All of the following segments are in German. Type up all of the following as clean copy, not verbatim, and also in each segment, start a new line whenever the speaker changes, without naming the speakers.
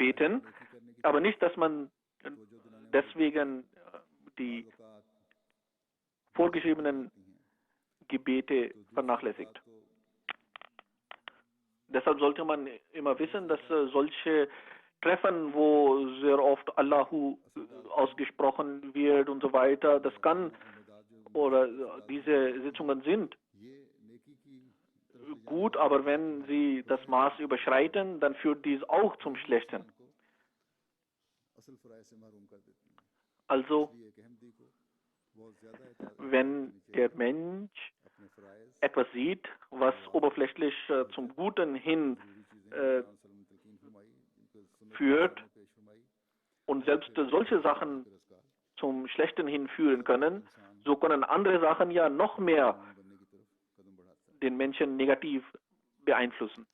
beten, aber nicht, dass man deswegen die vorgeschriebenen Gebete vernachlässigt. Deshalb sollte man immer wissen, dass solche Treffen, wo sehr oft Allahu ausgesprochen wird und so weiter, das kann, oder diese Sitzungen sind gut, aber wenn sie das Maß überschreiten, dann führt dies auch zum Schlechten. Also, wenn der Mensch etwas sieht, was oberflächlich zum Guten hin führt und selbst solche Sachen zum Schlechten hinführen können, so können andere Sachen ja noch mehr den Menschen negativ beeinflussen.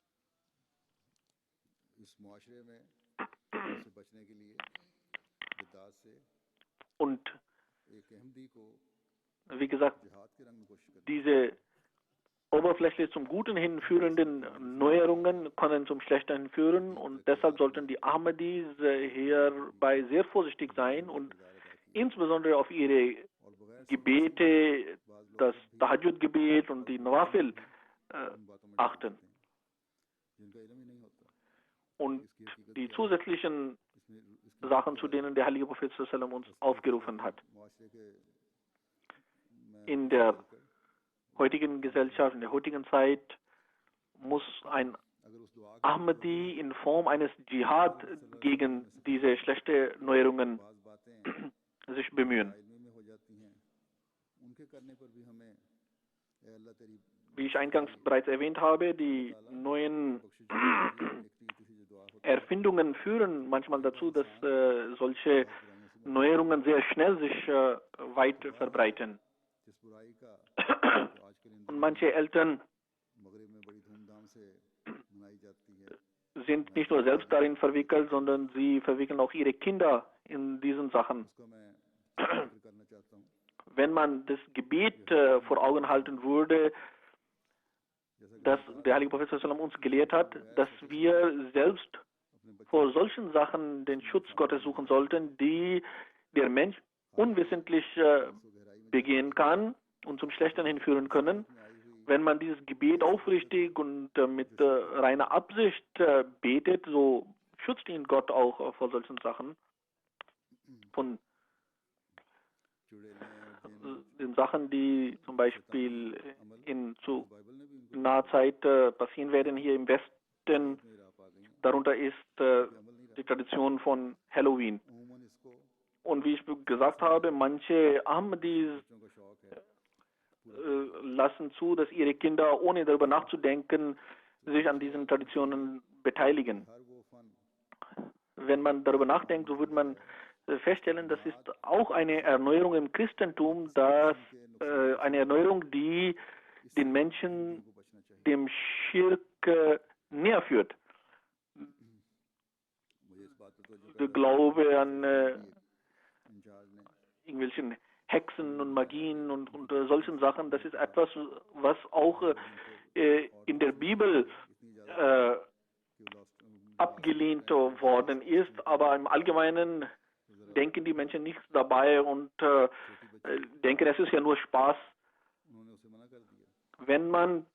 Und wie gesagt, diese oberflächlich zum Guten hinführenden Neuerungen können zum Schlechten führen und deshalb sollten die Ahmadis hierbei sehr vorsichtig sein und insbesondere auf ihre Gebete, das Tahajjud-Gebet und die Nawafil achten. Und die zusätzlichen Sachen, zu denen der Heilige Prophet sallam uns aufgerufen hat. In der heutigen Gesellschaft, in der heutigen Zeit muss ein Ahmadi in Form eines Dschihad gegen diese schlechten Neuerungen sich bemühen. Wie ich eingangs bereits erwähnt habe, die neuen Erfindungen führen manchmal dazu, dass solche Neuerungen sehr schnell sich weit verbreiten. Und manche Eltern sind nicht nur selbst darin verwickelt, sondern sie verwickeln auch ihre Kinder in diesen Sachen. Wenn man das Gebet vor Augen halten würde, das der Heilige Prophet sallam uns gelehrt hat, dass wir selbst vor solchen Sachen den Schutz Gottes suchen sollten, die der Mensch unwissentlich begehen kann und zum Schlechten hinführen können. Wenn man dieses Gebet aufrichtig und mit reiner Absicht betet, so schützt ihn Gott auch vor solchen Sachen. Von den Sachen, die zum Beispiel zu naher Zeit passieren werden hier im Westen, darunter ist die Tradition von Halloween. Und wie ich gesagt habe, manche Ahmadis lassen zu, dass ihre Kinder, ohne darüber nachzudenken, sich an diesen Traditionen beteiligen. Wenn man darüber nachdenkt, so wird man feststellen, das ist auch eine Erneuerung im Christentum, eine Erneuerung, die den Menschen dem Schirk näher führt. Der Glaube an irgendwelchen Hexen und Magien und solchen Sachen, das ist etwas, was auch in der Bibel abgelehnt worden ist, aber im Allgemeinen denken die Menschen nichts dabei und denken, es ist ja nur Spaß. Wenn man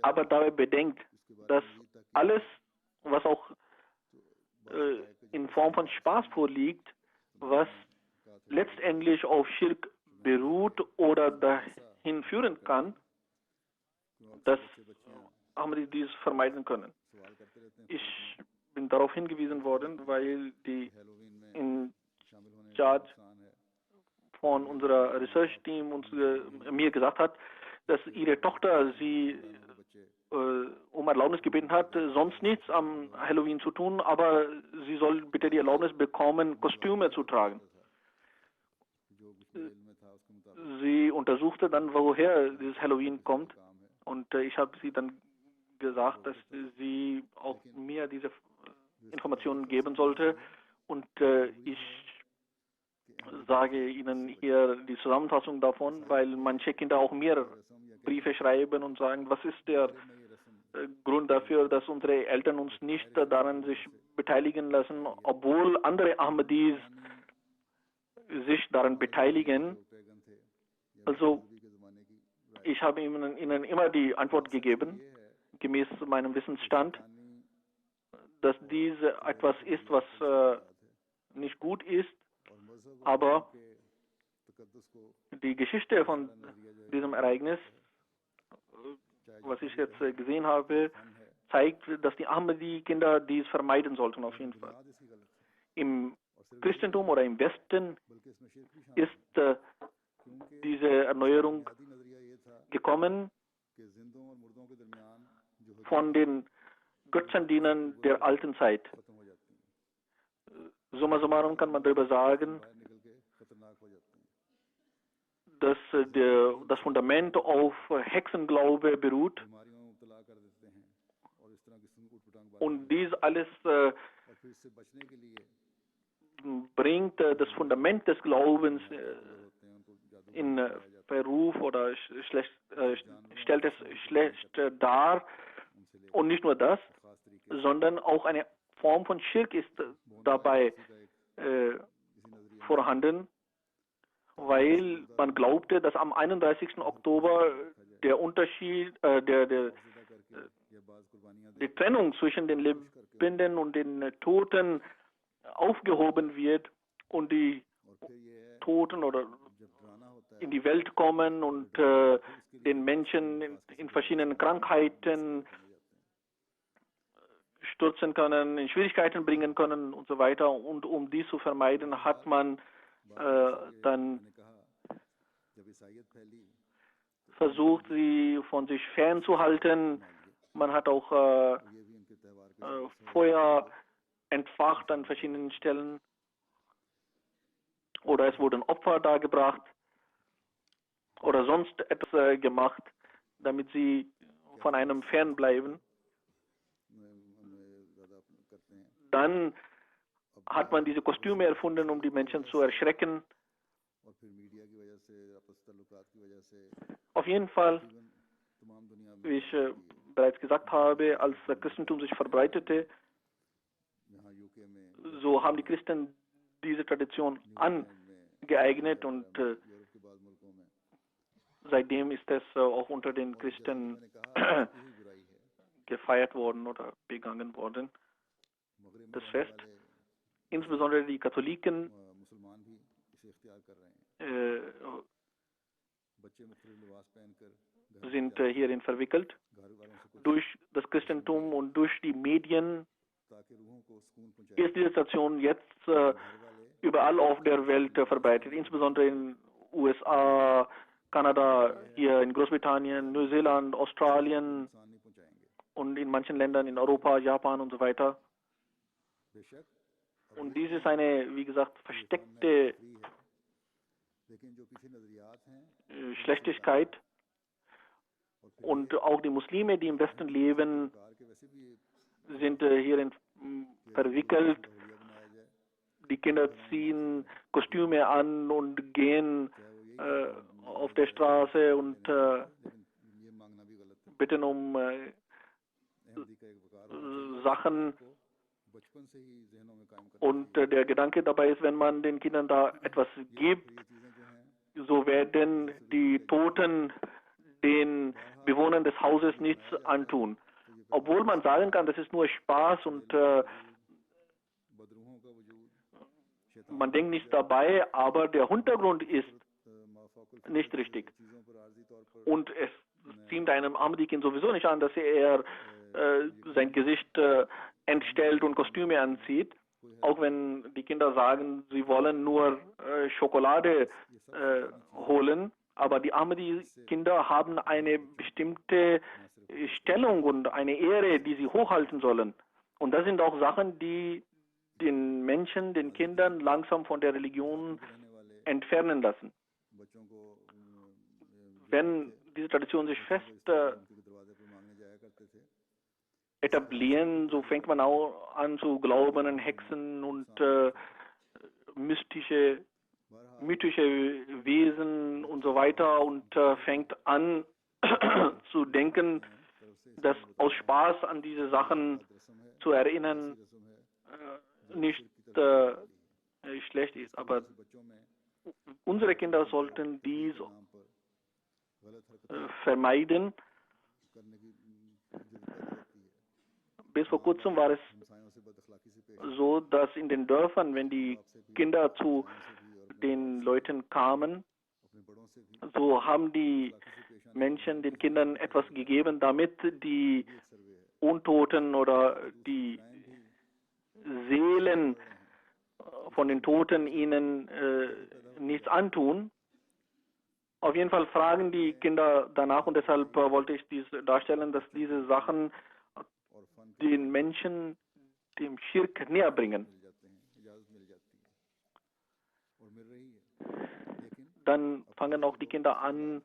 aber dabei bedenkt, dass alles, was auch in Form von Spaß vorliegt, was letztendlich auf Schirk beruht oder dahin führen kann, dass Ahmadis dies vermeiden können. Ich bin darauf hingewiesen worden, weil die in Charge von unserer Research Team mir gesagt hat, dass ihre Tochter sie um Erlaubnis gebeten hat, sonst nichts am Halloween zu tun, aber sie soll bitte die Erlaubnis bekommen, Kostüme zu tragen. Sie untersuchte dann, woher dieses Halloween kommt, und ich habe sie dann gesagt, dass sie auch mir diese Informationen geben sollte, und ich sage Ihnen hier die Zusammenfassung davon, weil manche Kinder auch mir Briefe schreiben und sagen, was ist der Grund dafür, dass unsere Eltern uns nicht daran sich beteiligen lassen, obwohl andere Ahmadis sich daran beteiligen. Also ich habe ihnen immer die Antwort gegeben, gemäß meinem Wissensstand, dass dies etwas ist, was nicht gut ist, aber die Geschichte von diesem Ereignis, was ich jetzt gesehen habe, zeigt, dass die Ahmadi-Kinder dies vermeiden sollten auf jeden Fall. Im Christentum oder im Westen ist diese Erneuerung gekommen von den Götzendienern der alten Zeit. Summa summarum kann man darüber sagen, dass das Fundament auf Hexenglaube beruht. Und dies alles bringt das Fundament des Glaubens in Verruf oder stellt es schlecht dar. Und nicht nur das, sondern auch eine Form von Schirk ist dabei vorhanden, weil man glaubte, dass am 31. Oktober der Unterschied, die Trennung zwischen den Lebenden und den Toten aufgehoben wird und die Toten oder in die Welt kommen und den Menschen in verschiedenen Krankheiten stürzen können, in Schwierigkeiten bringen können und so weiter. Und um dies zu vermeiden, hat man dann versucht, sie von sich fernzuhalten. Man hat auch Feuer entfacht an verschiedenen Stellen oder es wurden Opfer dargebracht oder sonst etwas gemacht, damit sie von einem fernbleiben. Dann hat man diese Kostüme erfunden, um die Menschen zu erschrecken. Auf jeden Fall, wie ich bereits gesagt habe, als das Christentum sich verbreitete, so haben die Christen diese Tradition angeeignet und seitdem ist es auch unter den Christen gefeiert worden oder begangen worden, das Fest. Insbesondere die Katholiken sind hierin verwickelt. Durch das Christentum und durch die Medien ist diese Station jetzt überall auf der Welt verbreitet, insbesondere in USA, Kanada, hier in Großbritannien, Neuseeland, Australien und in manchen Ländern in Europa, Japan und so weiter. Und dies ist eine, wie gesagt, versteckte Schlechtigkeit. Und auch die Muslime, die im Westen leben, sind hierin verwickelt. Die Kinder ziehen Kostüme an und gehen auf der Straße und bitten um Sachen. Und der Gedanke dabei ist, wenn man den Kindern da etwas gibt, so werden die Toten den Bewohnern des Hauses nichts antun. Obwohl man sagen kann, das ist nur Spaß und man denkt nichts dabei, aber der Hintergrund ist nicht richtig. Und es ziemt einem Ahmadi-Kind sowieso nicht an, dass er sein Gesicht entstellt und Kostüme anzieht. Auch wenn die Kinder sagen, sie wollen nur Schokolade holen. Aber die Ahmadi-Kinder haben eine bestimmte Stellung und eine Ehre, die sie hochhalten sollen. Und das sind auch Sachen, die den Menschen, den Kindern langsam von der Religion entfernen lassen. Wenn diese Tradition sich fest etablieren, so fängt man auch an zu glauben an Hexen und mythische Wesen und so weiter und fängt an zu denken, dass aus Spaß an diese Sachen zu erinnern nicht schlecht ist. Aber unsere Kinder sollten dies vermeiden. Bis vor kurzem war es so, dass in den Dörfern, wenn die Kinder zu den Leuten kamen, so haben die Menschen den Kindern etwas gegeben, damit die Untoten oder die Seelen von den Toten ihnen nichts antun. Auf jeden Fall fragen die Kinder danach und deshalb wollte ich dies darstellen, dass diese Sachen den Menschen dem Schirk näher bringen. Dann fangen auch die Kinder an,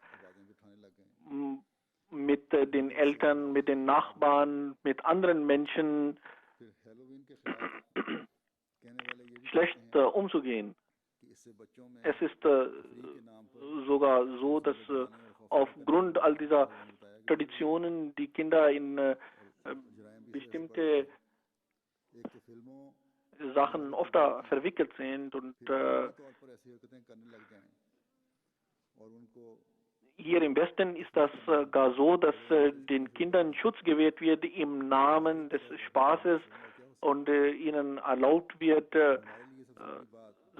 mit den Eltern, mit den Nachbarn, mit anderen Menschen schlecht umzugehen. Es ist sogar so, dass aufgrund all dieser Traditionen die Kinder in bestimmte Sachen oft verwickelt sind und hier im Westen ist das gar so, dass den Kindern Schutz gewährt wird im Namen des Spaßes und ihnen erlaubt wird,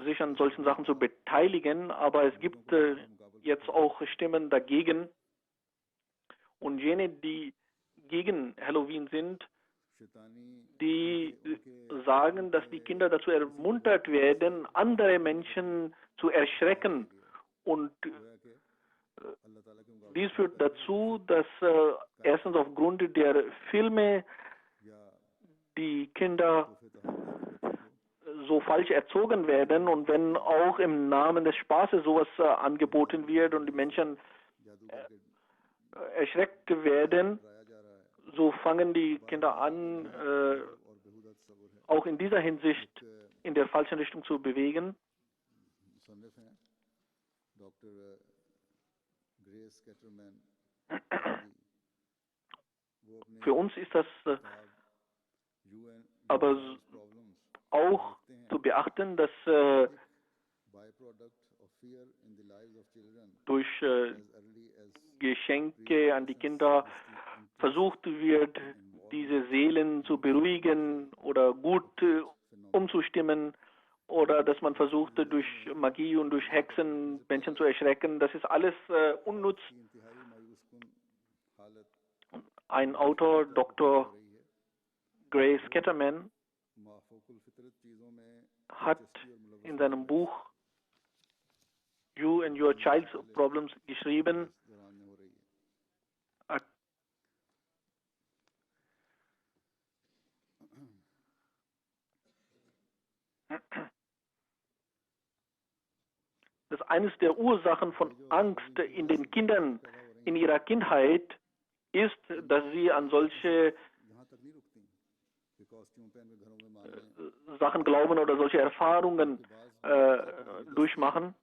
sich an solchen Sachen zu beteiligen, aber es gibt jetzt auch Stimmen dagegen und jene, die gegen Halloween sind, die sagen, dass die Kinder dazu ermuntert werden, andere Menschen zu erschrecken und dies führt dazu, dass erstens aufgrund der Filme die Kinder so falsch erzogen werden und wenn auch im Namen des Spaßes sowas angeboten wird und die Menschen erschreckt werden, so fangen die Kinder an, auch in dieser Hinsicht in der falschen Richtung zu bewegen. Für uns ist das aber auch zu beachten, dass durch Geschenke an die Kinder versucht wird, diese Seelen zu beruhigen oder gut umzustimmen oder dass man versucht, durch Magie und durch Hexen Menschen zu erschrecken. Das ist alles unnütz. Ein Autor, Dr. Gray Scatterman, hat in seinem Buch You and Your Child's Problems geschrieben, dass eines der Ursachen von Angst in den Kindern in ihrer Kindheit ist, dass sie an solche Sachen glauben oder solche Erfahrungen durchmachen.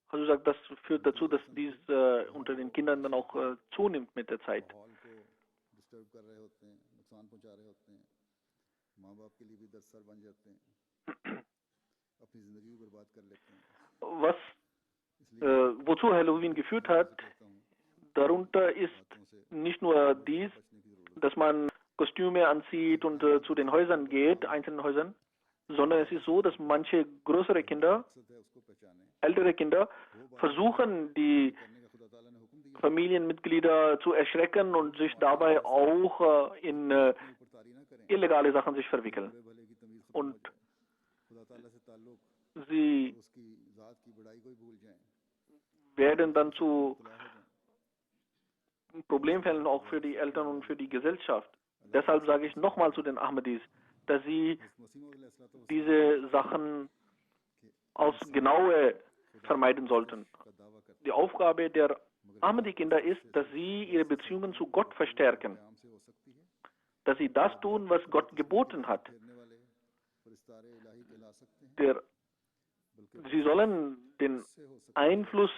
Also sagt, das führt dazu, dass dies unter den Kindern dann auch zunimmt mit der Zeit. Wozu Halloween geführt hat, darunter ist nicht nur dies, dass man Kostüme anzieht und zu den Häusern geht, einzelnen Häusern, sondern es ist so, dass manche größere Kinder, ältere Kinder, versuchen, die Familienmitglieder zu erschrecken und sich dabei auch in illegale Sachen sich verwickeln. Und sie werden dann zu Problemfällen auch für die Eltern und für die Gesellschaft. Deshalb sage ich nochmal zu den Ahmadis, dass sie diese Sachen aufs Genaue vermeiden sollten. Die Aufgabe der Ahmadi-Kinder ist, dass sie ihre Beziehungen zu Gott verstärken, dass sie das tun, was Gott geboten hat. Der Sie sollen den Einfluss